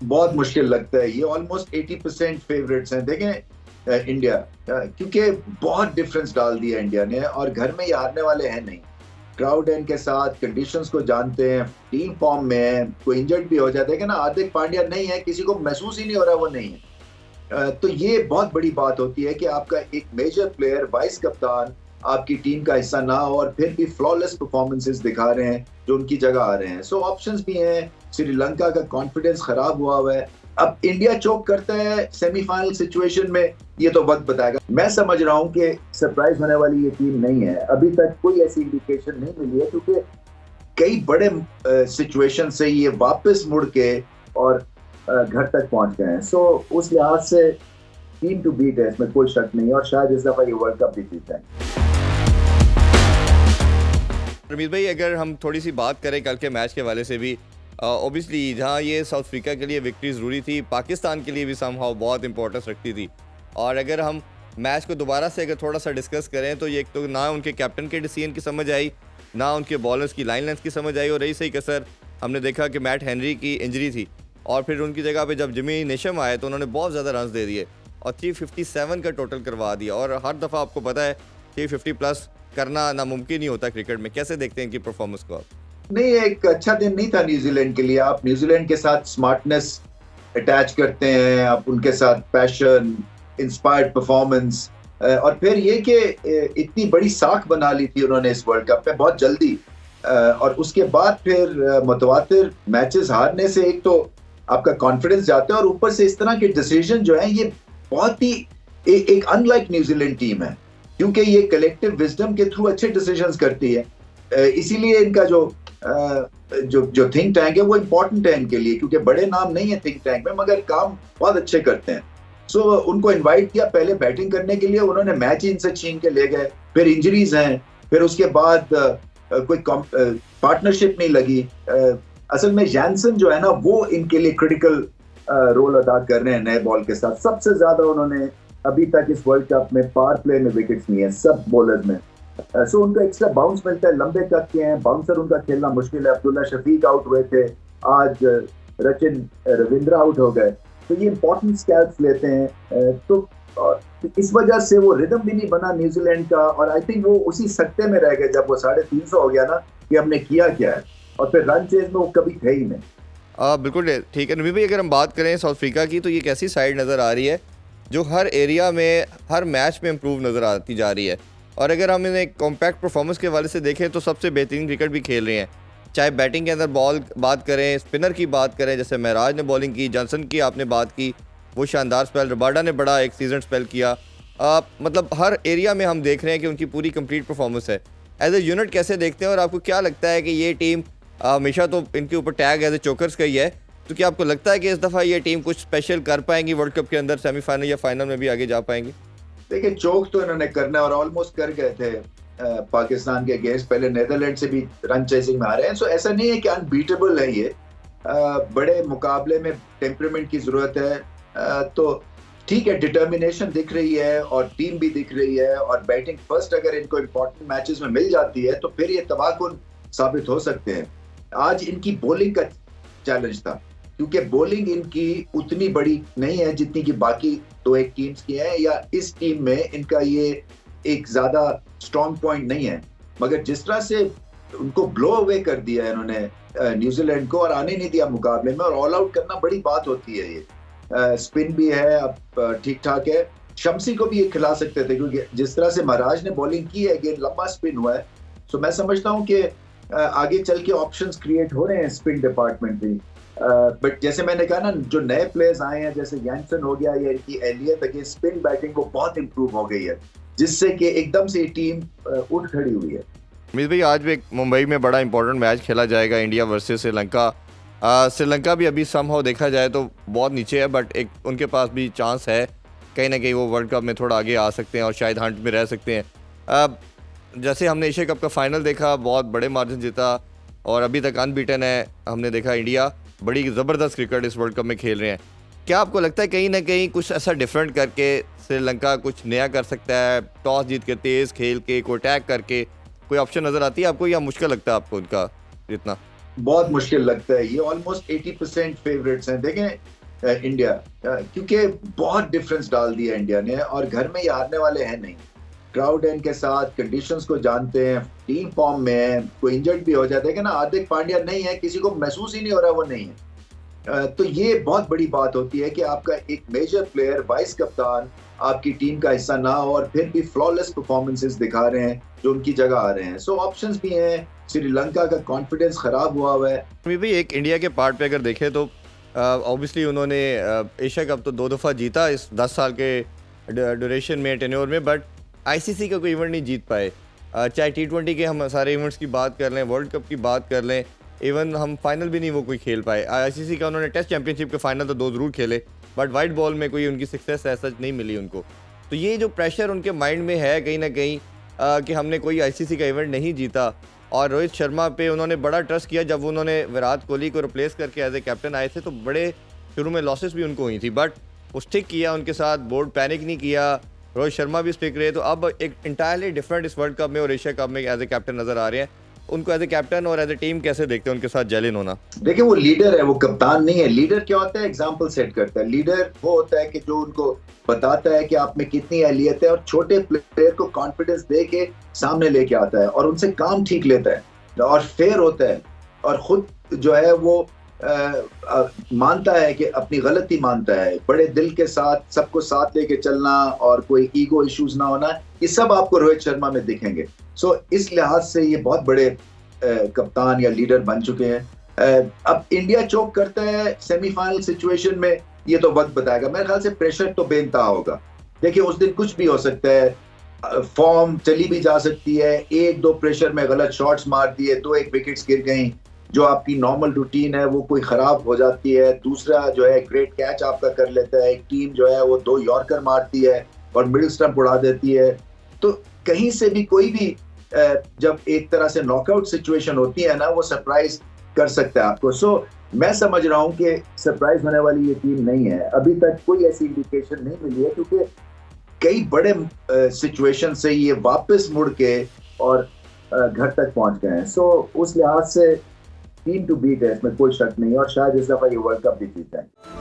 बहुत मुश्किल लगता है। ये ऑलमोस्ट 80% फेवरेट्स हैं। देखें इंडिया, क्योंकि बहुत डिफरेंस डाल दिया इंडिया ने, और घर में ये हारने वाले हैं नहीं। क्राउड है इनके साथ, कंडीशंस को जानते हैं, टीम फॉर्म में है, कोई इंजर्ड भी हो जाता है कि ना, हार्दिक पांड्या नहीं है, किसी को महसूस ही नहीं हो रहा वो नहीं है। तो ये बहुत बड़ी बात होती है कि आपका एक मेजर प्लेयर, वाइस कप्तान, आपकी टीम का हिस्सा ना हो और फिर भी फ्लॉलेस परफॉर्मेंसेस दिखा रहे हैं जो उनकी जगह आ रहे हैं। सो ऑप्शंस भी हैं। श्रीलंका का कॉन्फिडेंस खराब हुआ है। अब इंडिया चोक करता है सेमीफाइनल सिचुएशन में, ये तो वक्त बताएगा। मैं समझ रहा हूं कि सरप्राइज होने वाली ये टीम नहीं है। अभी तक कोई ऐसी इंडिकेशन नहीं मिली है, क्योंकि कई बड़े सिचुएशन से ये वापस मुड़ के और घर तक पहुंच गए हैं। सो उस लिहाज से टीम टू बीट है, इसमें कोई शक नहीं है, और शायद इस दफा ये वर्ल्ड कप भी जीत जाएंगे। रमीत भाई, अगर हम थोड़ी सी बात करें कल के मैच के हवाले से भी, ओबियसली जहाँ ये साउथ अफ्रीका के लिए विक्ट्री ज़रूरी थी, पाकिस्तान के लिए भी समहाउ बहुत इंपॉर्टेंस रखती थी। और अगर हम मैच को दोबारा से अगर थोड़ा सा डिस्कस करें तो ये एक तो ना उनके कैप्टन के डिसीजन की समझ आई, ना उनके बॉलर्स की लाइन लेंथ की समझ आई, और रही सही कसर हमने देखा कि मैट हेनरी की इंजरी थी और फिर उनकी जगह पे जब जिमी नेशम आए तो उन्होंने बहुत ज़्यादा रन दे दिए और 357 का टोटल करवा दिया। और हर दफ़ा आपको पता है 350 प्लस करना नामुमकिन ही होता क्रिकेट में। कैसे देखते हैं इनकी परफॉर्मेंस को आप? नहीं, एक अच्छा दिन नहीं था न्यूजीलैंड के लिए। आप न्यूजीलैंड के साथ स्मार्टनेस अटैच करते हैं, आप उनके साथ पैशन, इंस्पायर्ड परफॉर्मेंस, और फिर ये कि इतनी बड़ी साख बना ली थी उन्होंने इस वर्ल्ड कप में बहुत जल्दी, और उसके बाद फिर मुतवातिर मैचेस हारने से एक तो आपका कॉन्फिडेंस जाता है, और ऊपर से इस तरह के डिसीजन जो है ये बहुत ही एक अनलाइक न्यूजीलैंड टीम है, क्योंकि ये कलेक्टिव विजडम के थ्रू अच्छे डिसीजंस करती है। इसीलिए इनका जो थिंक टैंक है वो इम्पोर्टेंट है इनके लिए, क्योंकि बड़े नाम नहीं है थिंक टैंक में, मगर काम बहुत अच्छे करते हैं। सो उनको इनवाइट किया पहले बैटिंग करने के लिए, उन्होंने मैच ही इनसे छीन के ले गए। फिर इंजरीज हैं, फिर उसके बाद कोई पार्टनरशिप नहीं लगी। असल में जैनसन जो है ना, वो इनके लिए क्रिटिकल रोल अदा कर रहे हैं नए बॉल के साथ। सबसे ज्यादा उन्होंने अभी तक इस वर्ल्ड कप में पावर प्ले में विकेट्स लिए हैं सब बॉलर में। सो उनको एक्स्ट्रा बाउंस मिलता है, लंबे कद के हैं, बाउंसर उनका खेलना मुश्किल है। अब्दुल्ला शफीक आउट हुए थे, आज रचिन रविंद्र आउट हो गए, तो ये इंपॉर्टेंट स्कैल्स लेते हैं। तो इस वजह से वो रिदम भी नहीं बना न्यूजीलैंड का, और आई थिंक वो उसी सट्टे में रह गए जब वो 350 हो गया ना, कि हमने किया क्या है, और फिर रन चेज में वो कभी थे ही नहीं। बिल्कुल ठीक है नबी भाई, अगर हम बात करें साउथ अफ्रीका की तो ये एक ऐसी साइड नज़र आ रही है जो हर एरिया में हर मैच में इम्प्रूव नज़र आती जा रही है। और अगर हम इन्हें कॉम्पैक्ट परफॉर्मेंस के हवाले से देखें तो सबसे बेहतरीन क्रिकेट भी खेल रहे हैं, चाहे बैटिंग के अंदर बॉल बात करें, स्पिनर की बात करें, जैसे महराज ने बॉलिंग की, जॉनसन की आपने बात की, वो शानदार स्पेल, रबाडा ने बड़ा एक सीजन स्पेल किया। मतलब हर एरिया में हम देख रहे हैं कि उनकी पूरी कंप्लीट परफॉर्मेंस है। एज ए यूनिट कैसे देखते हैं, और आपको क्या लगता है कि ये टीम हमेशा तो इनके ऊपर टैग एज ए चोकर्स का ही है, तो क्या आपको लगता है कि इस दफ़ा ये टीम कुछ स्पेशल कर पाएंगी वर्ल्ड कप के अंदर, सेमीफाइनल या फाइनल में भी आगे जा पाएंगी? देखिए, चोक तो इन्होंने करना और ऑलमोस्ट कर गए थे पाकिस्तान के अगेंस्ट। पहले नीदरलैंड से भी रन चेसिंग में आ रहे हैं। सो ऐसा नहीं है कि अनबीटेबल है ये। बड़े मुकाबले में टेम्परामेंट की जरूरत है। तो ठीक है, डिटर्मिनेशन दिख रही है और टीम भी दिख रही है, और बैटिंग फर्स्ट अगर इनको इंपॉर्टेंट मैचेस में मिल जाती है तो फिर ये तबाहकुन साबित हो सकते हैं। आज इनकी बॉलिंग का चैलेंज था, क्योंकि बॉलिंग इनकी उतनी बड़ी नहीं है जितनी कि बाकी दो एक टीम्स की है, या इस टीम में इनका ये एक ज्यादा स्ट्रॉन्ग पॉइंट नहीं है। मगर जिस तरह से उनको ब्लो अवे कर दिया है इन्होंने न्यूजीलैंड को, और आने नहीं दिया मुकाबले में, और ऑल आउट करना बड़ी बात होती है। ये स्पिन भी है, अब ठीक ठाक है। शम्सी को भी ये खिला सकते थे, क्योंकि जिस तरह से महाराज ने बॉलिंग की है, गेंद लंबा स्पिन हुआ है। सो मैं समझता हूँ कि आगे चल के ऑप्शंस क्रिएट हो रहे हैं स्पिन डिपार्टमेंट में। बट जैसे मैंने कहा ना, जो नए प्लेयर्स आए हैं जैसे जैनसन हो गया, या इनकी एलियत अगेंस्ट स्पिन बैटिंग को बहुत इंप्रूव हो गई है, जिससे कि एकदम से टीम उठ खड़ी हुई है। अमित भाई, आज भी मुंबई में बड़ा इंपॉर्टेंट मैच खेला जाएगा, इंडिया वर्सेस श्रीलंका। श्रीलंका भी अभी समहाउ देखा जाए तो बहुत नीचे है, बट एक उनके पास भी चांस है कहीं ना कहीं वो वर्ल्ड कप में थोड़ा आगे आ सकते हैं और शायद हंट में रह सकते हैं। जैसे हमने एशिया कप का फाइनल देखा, बहुत बड़े मार्जिन जीता और अभी तक अनबीटन है। हमने देखा इंडिया बड़ी ज़बरदस्त क्रिकेट इस वर्ल्ड कप में खेल रहे हैं। क्या आपको लगता है कहीं ना कहीं कुछ ऐसा डिफरेंट करके श्रीलंका कुछ नया कर सकता है, टॉस जीत के तेज़ खेल के कोई अटैक करके कोई ऑप्शन नज़र आती है आपको, या मुश्किल लगता है आपको उनका जितना? बहुत मुश्किल लगता है। ये ऑलमोस्ट 80% फेवरेट्स हैं। देखें इंडिया, क्योंकि बहुत डिफरेंस डाल दिया इंडिया ने, और घर में ये हारने वाले हैं नहीं। क्राउड है इनके साथ, कंडीशंस को जानते हैं, टीम फॉर्म में है, कोई इंजर्ड भी हो जाता है कि ना, हार्दिक पांड्या नहीं है, किसी को महसूस ही नहीं हो रहा वो नहीं है। तो ये बहुत बड़ी बात होती है कि आपका एक मेजर प्लेयर, वाइस कप्तान आपकी टीम का हिस्सा ना हो, और फिर भी फ्लॉलेस परफॉर्मेंसेस दिखा रहे हैं जो उनकी जगह आ रहे हैं। सो ऑप्शंस भी हैं। श्रीलंका का कॉन्फिडेंस खराब हुआ हुआ है। अभी भी एक इंडिया के पार्ट पे अगर देखें तो ऑब्वियसली उन्होंने एशिया कप तो 2 दफ़ा जीता इस 10 साल के ड्यूरेशन में, टेन्योर में, बट आईसीसी का कोई इवेंट नहीं जीत पाए। चाहे T20 के हम सारे इवेंट्स की बात कर लें, वर्ल्ड कप की बात कर लें, इवन हम फाइनल भी नहीं वो कोई खेल पाए। आईसीसी का उन्होंने टेस्ट चैंपियनशिप के फाइनल तो 2 ज़रूर खेले, बट वाइट बॉल में कोई उनकी सक्सेस ऐसा नहीं मिली उनको। तो ये जो प्रेशर उनके माइंड में है कहीं ना कहीं कि हमने कोई आईसीसी का इवेंट नहीं जीता, और रोहित शर्मा पे उन्होंने बड़ा ट्रस्ट किया। जब उन्होंने विराट कोहली को रिप्लेस करके एज ए कैप्टन आए थे तो बड़े शुरू में लॉसेस भी उनको हुई थी, बट वो स्टिक किया उनके साथ, बोर्ड पैनिक नहीं किया, रोहित शर्मा भी स्टिक रहे। तो अब एक इंटायरली डिफरेंट इस वर्ल्ड कप में और एशिया कप में एज ए कैप्टन नज़र आ रहे हैं। उनको एज ए कैप्टन और एज ए टीम कैसे देखते हैं उनके साथ जेलिन होना? देखिए, वो लीडर है, वो कप्तान नहीं है। लीडर क्या होता है? एग्जाम्पल सेट करता है। लीडर वो होता है कि जो उनको बताता है कि आप में कितनी अहलियत है, और छोटे प्लेयर को कॉन्फिडेंस दे के सामने लेके आता है, और उनसे काम ठीक लेता है, और फेयर होता है, और खुद जो है वो मानता है कि अपनी गलती मानता है। बड़े दिल के साथ सबको साथ लेके चलना, और कोई ईगो इश्यूज ना होना, ये सब आपको रोहित शर्मा में दिखेंगे। सो इस लिहाज से ये बहुत बड़े कप्तान या लीडर बन चुके हैं। अब इंडिया चोक करता है सेमीफाइनल सिचुएशन में, ये तो वक्त बताएगा। मेरे ख्याल से प्रेशर तो बेनतहा होगा। देखिए, उस दिन कुछ भी हो सकता है, फॉर्म चली भी जा सकती है, 1-2 प्रेशर में गलत शॉट्स मार दिए, 2-1 विकेट्स गिर गई, जो आपकी नॉर्मल रूटीन है वो कोई खराब हो जाती है। दूसरा जो है ग्रेट कैच आपका कर लेता है, एक टीम जो है वो 2 यॉर्कर मारती है और मिडिल स्टंप उड़ा देती है। तो कहीं से भी कोई भी जब एक तरह से नॉकआउट सिचुएशन होती है ना, वो सरप्राइज कर सकता है आपको। सो मैं समझ रहा हूँ कि सरप्राइज होने वाली ये टीम नहीं है। अभी तक कोई ऐसी इंडिकेशन नहीं मिली है, क्योंकि कई बड़े सिचुएशन से ये वापस मुड़ के और घर तक पहुंच गए हैं। सो उस लिहाज से टीम टू बीट है, इसमें कोई शक नहीं है, और शायद इस दफा ये वर्ल्ड कप भी जीत जाए।